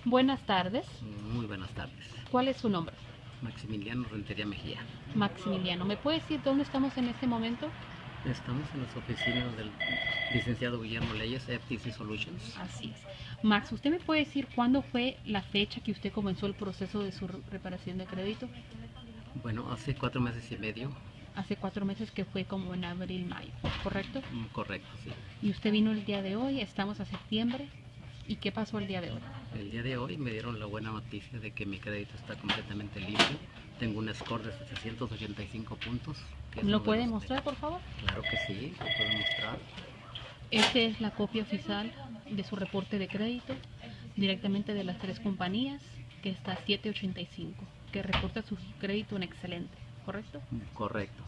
Buenas tardes. Muy buenas tardes. ¿Cuál es su nombre? Maximiliano Rentería Mejía. Maximiliano. ¿Me puede decir dónde estamos en este momento? Estamos en las oficinas del licenciado Guillermo Leyes, FTC Solutions. Así es. Max, ¿usted me puede decir cuándo fue la fecha que usted comenzó el proceso de su reparación de crédito? Bueno, hace 4 meses y medio. Hace 4 meses, que fue como en abril, mayo, ¿correcto? Correcto, sí. Y usted vino el día de hoy, estamos a septiembre. ¿Y qué pasó el día de hoy? El día de hoy me dieron la buena noticia de que mi crédito está completamente limpio. Tengo un score de 785 puntos. ¿Lo puede mostrar, por favor? Claro que sí, lo puedo mostrar. Esta es la copia oficial de su reporte de crédito, directamente de las 3 compañías, que está 785, que reporta su crédito en excelente, ¿correcto? Correcto.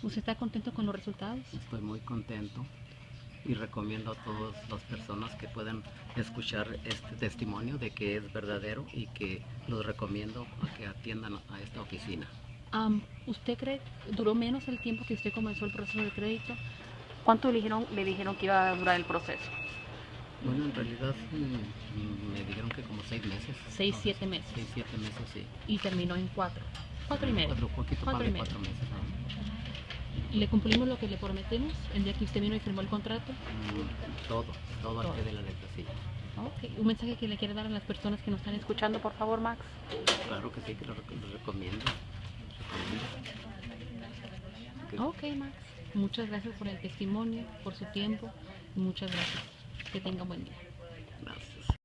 ¿Usted está contento con los resultados? Estoy muy contento y recomiendo a todas las personas que puedan escuchar este testimonio de que es verdadero, y que los recomiendo a que atiendan a esta oficina. ¿Usted cree que duró menos el tiempo que usted comenzó el proceso de crédito? ¿Cuánto le dijeron que iba a durar el proceso? Bueno, en realidad me dijeron que como 6 meses. 6, 7 meses. 6, 7 meses, sí. Y terminó en 4. 4 y medio. 4 meses. ¿Le cumplimos lo que le prometemos el día que usted vino y firmó el contrato? Todo al pie de la letra, sí. Ok. ¿Un mensaje que le quiere dar a las personas que nos están escuchando, por favor, Max? Claro que sí, que lo recomiendo. Ok, Max. Muchas gracias por el testimonio, por su tiempo, y muchas gracias. Que tenga un buen día. Gracias.